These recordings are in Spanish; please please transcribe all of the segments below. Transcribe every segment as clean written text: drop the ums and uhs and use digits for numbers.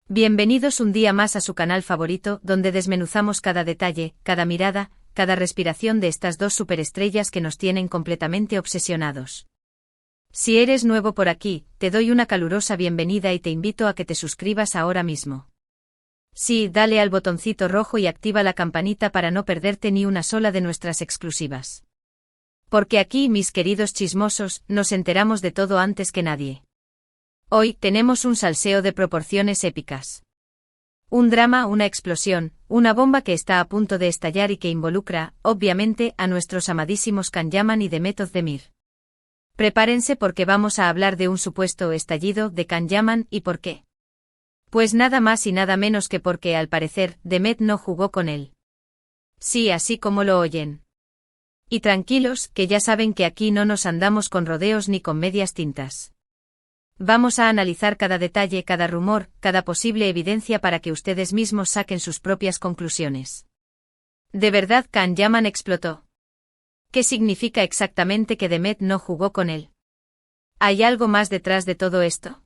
Bienvenidos un día más a su canal favorito, donde desmenuzamos cada detalle, cada mirada, cada respiración de estas dos superestrellas que nos tienen completamente obsesionados. Si eres nuevo por aquí, te doy una calurosa bienvenida y te invito a que te suscribas ahora mismo. Sí, dale al botoncito rojo y activa la campanita para no perderte ni una sola de nuestras exclusivas. Porque aquí, mis queridos chismosos, nos enteramos de todo antes que nadie. Hoy tenemos un salseo de proporciones épicas. Un drama, una explosión, una bomba que está a punto de estallar y que involucra, obviamente, a nuestros amadísimos Can Yaman y Demet Özdemir. Prepárense porque vamos a hablar de un supuesto estallido de Can Yaman y por qué. Pues nada más y nada menos que porque, al parecer, Demet no jugó con él. Sí, así como lo oyen. Y tranquilos, que ya saben que aquí no nos andamos con rodeos ni con medias tintas. Vamos a analizar cada detalle, cada rumor, cada posible evidencia para que ustedes mismos saquen sus propias conclusiones. ¿De verdad Can Yaman explotó? ¿Qué significa exactamente que Demet no jugó con él? ¿Hay algo más detrás de todo esto?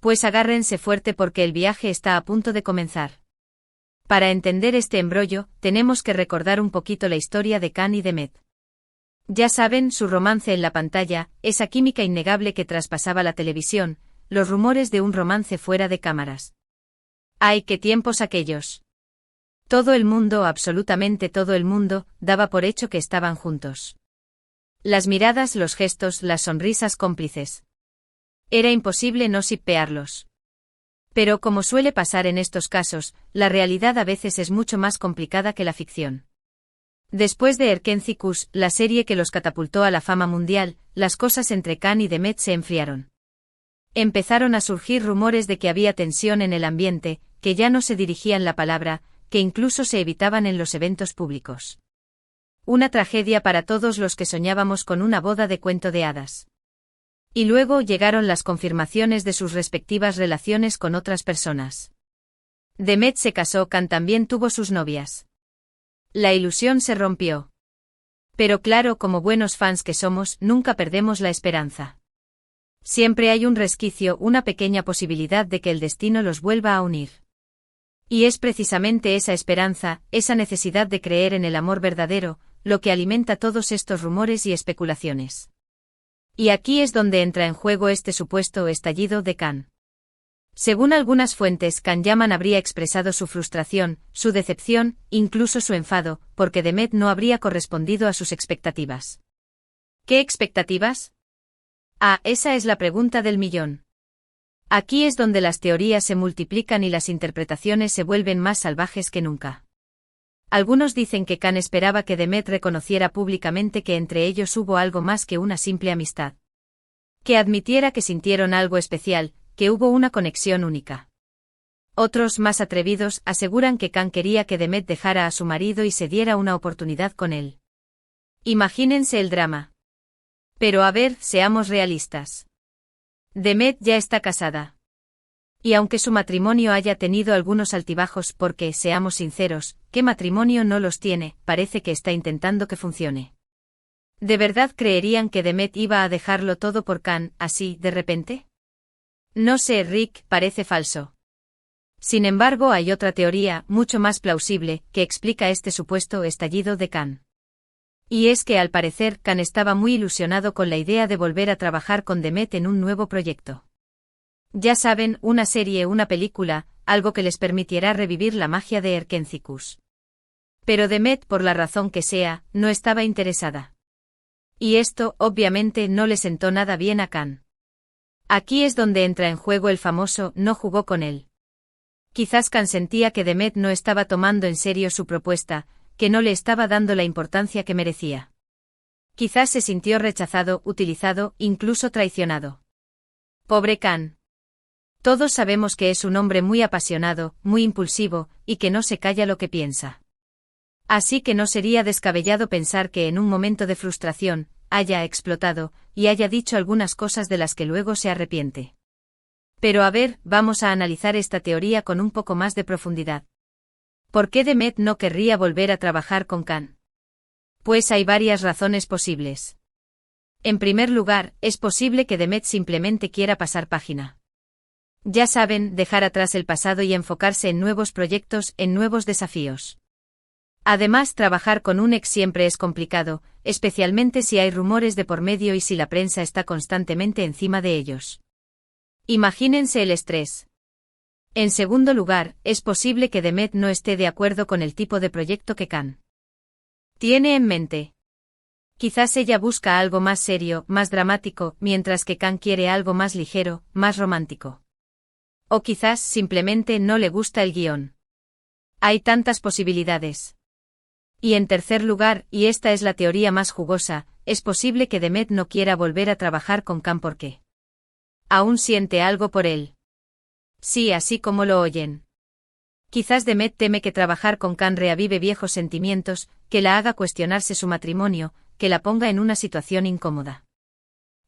Pues agárrense fuerte porque el viaje está a punto de comenzar. Para entender este embrollo, tenemos que recordar un poquito la historia de Can y Demet. Ya saben, su romance en la pantalla, esa química innegable que traspasaba la televisión, los rumores de un romance fuera de cámaras. ¡Ay, qué tiempos aquellos! Todo el mundo, absolutamente todo el mundo, daba por hecho que estaban juntos. Las miradas, los gestos, las sonrisas cómplices. Era imposible no shippearlos. Pero como suele pasar en estos casos, la realidad a veces es mucho más complicada que la ficción. Después de Erkenci-Kuş, la serie que los catapultó a la fama mundial, las cosas entre Can y Demet se enfriaron. Empezaron a surgir rumores de que había tensión en el ambiente, que ya no se dirigían la palabra, que incluso se evitaban en los eventos públicos. Una tragedia para todos los que soñábamos con una boda de cuento de hadas. Y luego llegaron las confirmaciones de sus respectivas relaciones con otras personas. Demet se casó, Can también tuvo sus novias. La ilusión se rompió. Pero claro, como buenos fans que somos, nunca perdemos la esperanza. Siempre hay un resquicio, una pequeña posibilidad de que el destino los vuelva a unir. Y es precisamente esa esperanza, esa necesidad de creer en el amor verdadero, lo que alimenta todos estos rumores y especulaciones. Y aquí es donde entra en juego este supuesto estallido de Can. Según algunas fuentes, Can Yaman habría expresado su frustración, su decepción, incluso su enfado, porque Demet no habría correspondido a sus expectativas. ¿Qué expectativas? Ah, esa es la pregunta del millón. Aquí es donde las teorías se multiplican y las interpretaciones se vuelven más salvajes que nunca. Algunos dicen que Can esperaba que Demet reconociera públicamente que entre ellos hubo algo más que una simple amistad. Que admitiera que sintieron algo especial, que hubo una conexión única. Otros, más atrevidos, aseguran que Can quería que Demet dejara a su marido y se diera una oportunidad con él. Imagínense el drama. Pero a ver, seamos realistas. Demet ya está casada. Y aunque su matrimonio haya tenido algunos altibajos porque, seamos sinceros, ¿qué matrimonio no los tiene? Parece que está intentando que funcione. ¿De verdad creerían que Demet iba a dejarlo todo por Can, así, de repente? No sé, Rick, parece falso. Sin embargo, hay otra teoría, mucho más plausible, que explica este supuesto estallido de Can. Y es que al parecer Can estaba muy ilusionado con la idea de volver a trabajar con Demet en un nuevo proyecto. Ya saben, una serie, una película, algo que les permitiera revivir la magia de Erkenci-Kuş. Pero Demet, por la razón que sea, no estaba interesada. Y esto, obviamente, no le sentó nada bien a Can. Aquí es donde entra en juego el famoso no jugó con él. Quizás Can sentía que Demet no estaba tomando en serio su propuesta, que no le estaba dando la importancia que merecía. Quizás se sintió rechazado, utilizado, incluso traicionado. Pobre Can. Todos sabemos que es un hombre muy apasionado, muy impulsivo, y que no se calla lo que piensa. Así que no sería descabellado pensar que en un momento de frustración, haya explotado, y haya dicho algunas cosas de las que luego se arrepiente. Pero a ver, vamos a analizar esta teoría con un poco más de profundidad. ¿Por qué Demet no querría volver a trabajar con Can? Pues hay varias razones posibles. En primer lugar, es posible que Demet simplemente quiera pasar página. Ya saben, dejar atrás el pasado y enfocarse en nuevos proyectos, en nuevos desafíos. Además, trabajar con un ex siempre es complicado, especialmente si hay rumores de por medio y si la prensa está constantemente encima de ellos. Imagínense el estrés. En segundo lugar, es posible que Demet no esté de acuerdo con el tipo de proyecto que Khan tiene en mente. Quizás ella busca algo más serio, más dramático, mientras que Khan quiere algo más ligero, más romántico. O quizás simplemente no le gusta el guión. Hay tantas posibilidades. Y en tercer lugar, y esta es la teoría más jugosa, es posible que Demet no quiera volver a trabajar con Khan porque aún siente algo por él. Sí, así como lo oyen. Quizás Demet teme que trabajar con Khan reavive viejos sentimientos, que la haga cuestionarse su matrimonio, que la ponga en una situación incómoda.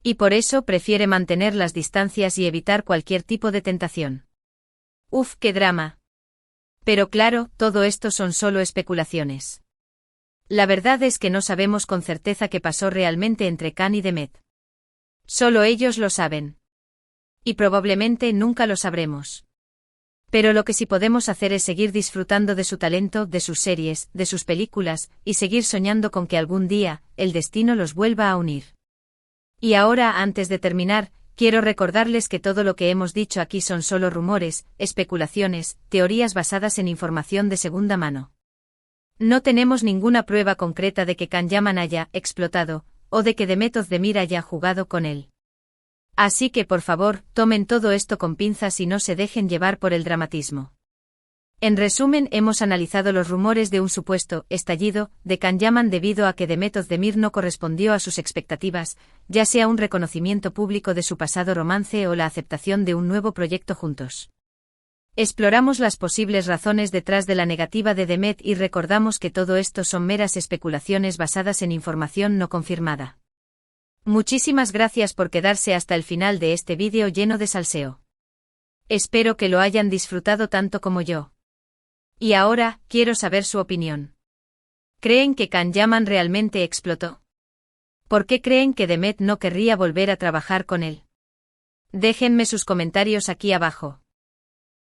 Y por eso prefiere mantener las distancias y evitar cualquier tipo de tentación. Uf, qué drama. Pero claro, todo esto son solo especulaciones. La verdad es que no sabemos con certeza qué pasó realmente entre Khan y Demet. Solo ellos lo saben. Y probablemente nunca lo sabremos. Pero lo que sí podemos hacer es seguir disfrutando de su talento, de sus series, de sus películas, y seguir soñando con que algún día, el destino los vuelva a unir. Y ahora, antes de terminar, quiero recordarles que todo lo que hemos dicho aquí son solo rumores, especulaciones, teorías basadas en información de segunda mano. No tenemos ninguna prueba concreta de que Khan Yaman haya explotado, o de que Demet Özdemir haya jugado con él. Así que por favor, tomen todo esto con pinzas y no se dejen llevar por el dramatismo. En resumen, hemos analizado los rumores de un supuesto estallido de Khan Yaman debido a que Demet Özdemir no correspondió a sus expectativas, ya sea un reconocimiento público de su pasado romance o la aceptación de un nuevo proyecto juntos. Exploramos las posibles razones detrás de la negativa de Demet y recordamos que todo esto son meras especulaciones basadas en información no confirmada. Muchísimas gracias por quedarse hasta el final de este vídeo lleno de salseo. Espero que lo hayan disfrutado tanto como yo. Y ahora, quiero saber su opinión. ¿Creen que Khan Yaman realmente explotó? ¿Por qué creen que Demet no querría volver a trabajar con él? Déjenme sus comentarios aquí abajo.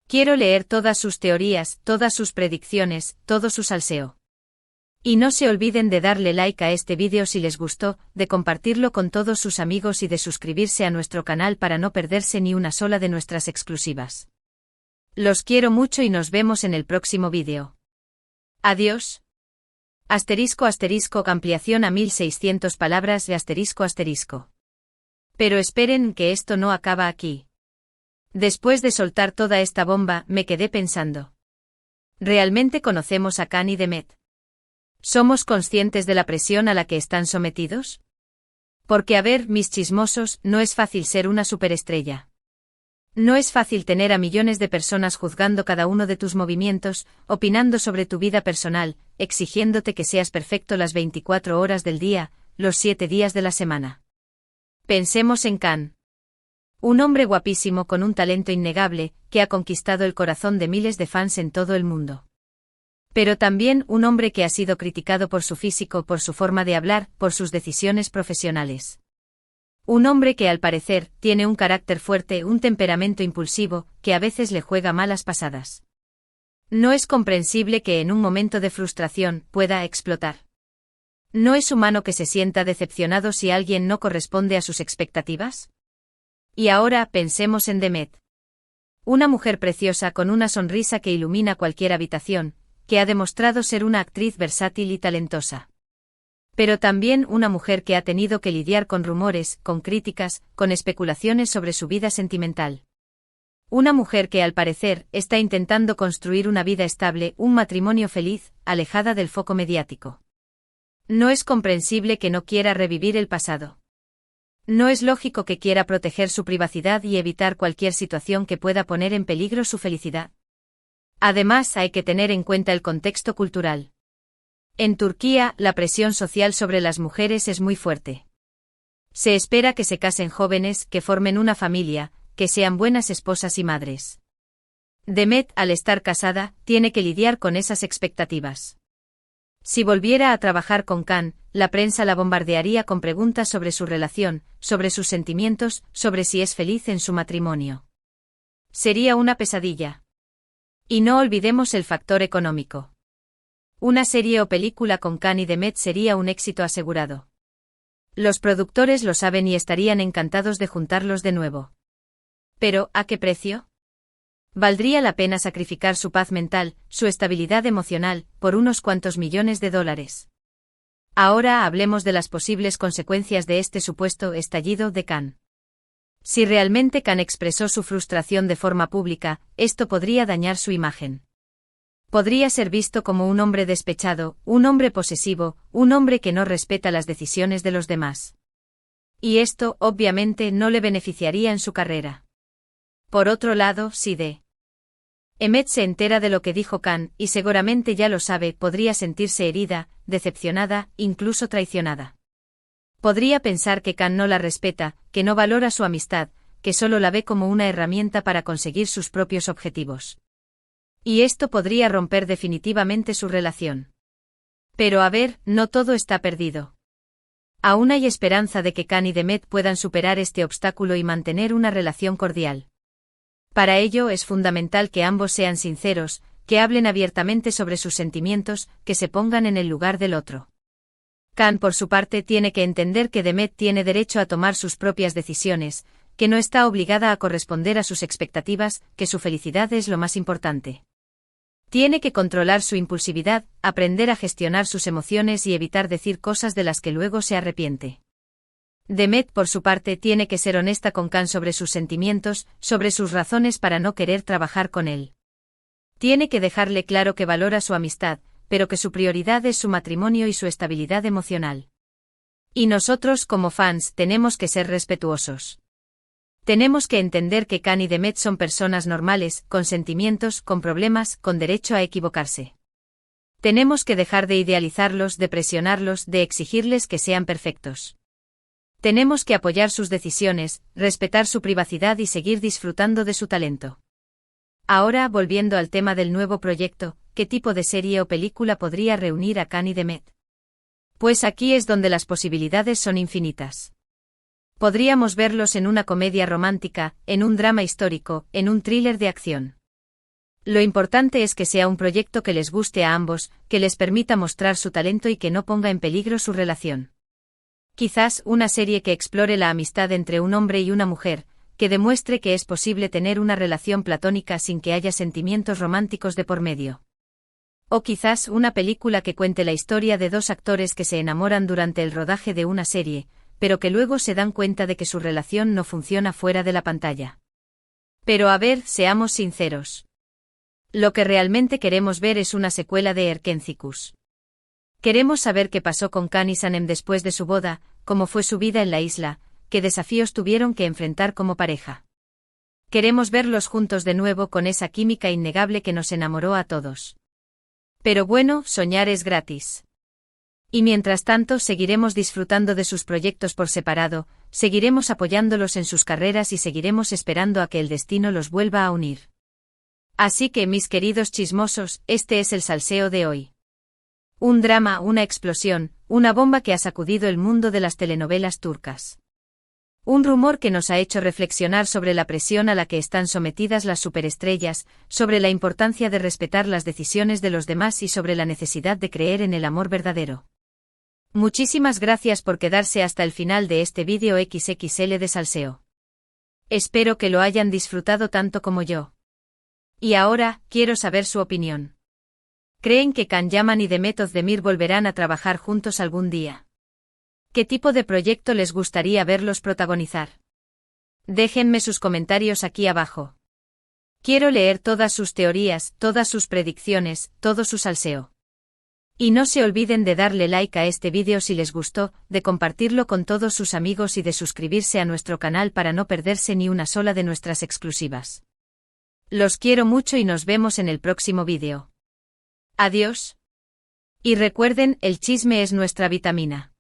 Quiero leer todas sus teorías, todas sus predicciones, todo su salseo. Y no se olviden de darle like a este vídeo si les gustó, de compartirlo con todos sus amigos y de suscribirse a nuestro canal para no perderse ni una sola de nuestras exclusivas. Los quiero mucho y nos vemos en el próximo vídeo. Adiós. *** ampliación a 1600 palabras de ***. Pero esperen que esto no acaba aquí. Después de soltar toda esta bomba, me quedé pensando. ¿Realmente conocemos a Khan y Demet? ¿Somos conscientes de la presión a la que están sometidos? Porque a ver, mis chismosos, no es fácil ser una superestrella. No es fácil tener a millones de personas juzgando cada uno de tus movimientos, opinando sobre tu vida personal, exigiéndote que seas perfecto las 24 horas del día, los 7 días de la semana. Pensemos en Khan. Un hombre guapísimo con un talento innegable, que ha conquistado el corazón de miles de fans en todo el mundo. Pero también un hombre que ha sido criticado por su físico, por su forma de hablar, por sus decisiones profesionales. Un hombre que al parecer tiene un carácter fuerte, un temperamento impulsivo, que a veces le juega malas pasadas. ¿No es comprensible que en un momento de frustración pueda explotar? ¿No es humano que se sienta decepcionado si alguien no corresponde a sus expectativas? Y ahora pensemos en Demet. Una mujer preciosa con una sonrisa que ilumina cualquier habitación, que ha demostrado ser una actriz versátil y talentosa. Pero también una mujer que ha tenido que lidiar con rumores, con críticas, con especulaciones sobre su vida sentimental. Una mujer que al parecer está intentando construir una vida estable, un matrimonio feliz, alejada del foco mediático. No es comprensible que no quiera revivir el pasado. No es lógico que quiera proteger su privacidad y evitar cualquier situación que pueda poner en peligro su felicidad. Además, hay que tener en cuenta el contexto cultural. En Turquía, la presión social sobre las mujeres es muy fuerte. Se espera que se casen jóvenes, que formen una familia, que sean buenas esposas y madres. Demet, al estar casada, tiene que lidiar con esas expectativas. Si volviera a trabajar con Khan, la prensa la bombardearía con preguntas sobre su relación, sobre sus sentimientos, sobre si es feliz en su matrimonio. Sería una pesadilla. Y no olvidemos el factor económico. Una serie o película con Khan y Demet sería un éxito asegurado. Los productores lo saben y estarían encantados de juntarlos de nuevo. Pero, ¿a qué precio? ¿Valdría la pena sacrificar su paz mental, su estabilidad emocional, por unos cuantos millones de dólares? Ahora hablemos de las posibles consecuencias de este supuesto estallido de Khan. Si realmente Khan expresó su frustración de forma pública, esto podría dañar su imagen. Podría ser visto como un hombre despechado, un hombre posesivo, un hombre que no respeta las decisiones de los demás. Y esto, obviamente, no le beneficiaría en su carrera. Por otro lado, si Demet se entera de lo que dijo Khan, y seguramente ya lo sabe, podría sentirse herida, decepcionada, incluso traicionada. Podría pensar que Khan no la respeta, que no valora su amistad, que solo la ve como una herramienta para conseguir sus propios objetivos. Y esto podría romper definitivamente su relación. Pero a ver, no todo está perdido. Aún hay esperanza de que Khan y Demet puedan superar este obstáculo y mantener una relación cordial. Para ello es fundamental que ambos sean sinceros, que hablen abiertamente sobre sus sentimientos, que se pongan en el lugar del otro. Khan, por su parte, tiene que entender que Demet tiene derecho a tomar sus propias decisiones, que no está obligada a corresponder a sus expectativas, que su felicidad es lo más importante. Tiene que controlar su impulsividad, aprender a gestionar sus emociones y evitar decir cosas de las que luego se arrepiente. Demet, por su parte, tiene que ser honesta con Khan sobre sus sentimientos, sobre sus razones para no querer trabajar con él. Tiene que dejarle claro que valora su amistad, pero que su prioridad es su matrimonio y su estabilidad emocional. Y nosotros, como fans, tenemos que ser respetuosos. Tenemos que entender que Khan y Demet son personas normales, con sentimientos, con problemas, con derecho a equivocarse. Tenemos que dejar de idealizarlos, de presionarlos, de exigirles que sean perfectos. Tenemos que apoyar sus decisiones, respetar su privacidad y seguir disfrutando de su talento. Ahora, volviendo al tema del nuevo proyecto, ¿qué tipo de serie o película podría reunir a Khan y Demet? Pues aquí es donde las posibilidades son infinitas. Podríamos verlos en una comedia romántica, en un drama histórico, en un thriller de acción. Lo importante es que sea un proyecto que les guste a ambos, que les permita mostrar su talento y que no ponga en peligro su relación. Quizás una serie que explore la amistad entre un hombre y una mujer, que demuestre que es posible tener una relación platónica sin que haya sentimientos románticos de por medio. O quizás una película que cuente la historia de dos actores que se enamoran durante el rodaje de una serie, pero que luego se dan cuenta de que su relación no funciona fuera de la pantalla. Pero a ver, seamos sinceros. Lo que realmente queremos ver es una secuela de Erkencicus. Queremos saber qué pasó con Khan y Sanem después de su boda, cómo fue su vida en la isla, qué desafíos tuvieron que enfrentar como pareja. Queremos verlos juntos de nuevo con esa química innegable que nos enamoró a todos. Pero bueno, soñar es gratis. Y mientras tanto seguiremos disfrutando de sus proyectos por separado, seguiremos apoyándolos en sus carreras y seguiremos esperando a que el destino los vuelva a unir. Así que, mis queridos chismosos, este es el salseo de hoy. Un drama, una explosión, una bomba que ha sacudido el mundo de las telenovelas turcas. Un rumor que nos ha hecho reflexionar sobre la presión a la que están sometidas las superestrellas, sobre la importancia de respetar las decisiones de los demás y sobre la necesidad de creer en el amor verdadero. Muchísimas gracias por quedarse hasta el final de este vídeo XXL de salseo. Espero que lo hayan disfrutado tanto como yo. Y ahora, quiero saber su opinión. ¿Creen que Can Yaman y Demet Özdemir volverán a trabajar juntos algún día? ¿Qué tipo de proyecto les gustaría verlos protagonizar? Déjenme sus comentarios aquí abajo. Quiero leer todas sus teorías, todas sus predicciones, todo su salseo. Y no se olviden de darle like a este vídeo si les gustó, de compartirlo con todos sus amigos y de suscribirse a nuestro canal para no perderse ni una sola de nuestras exclusivas. Los quiero mucho y nos vemos en el próximo vídeo. Adiós. Y recuerden, el chisme es nuestra vitamina.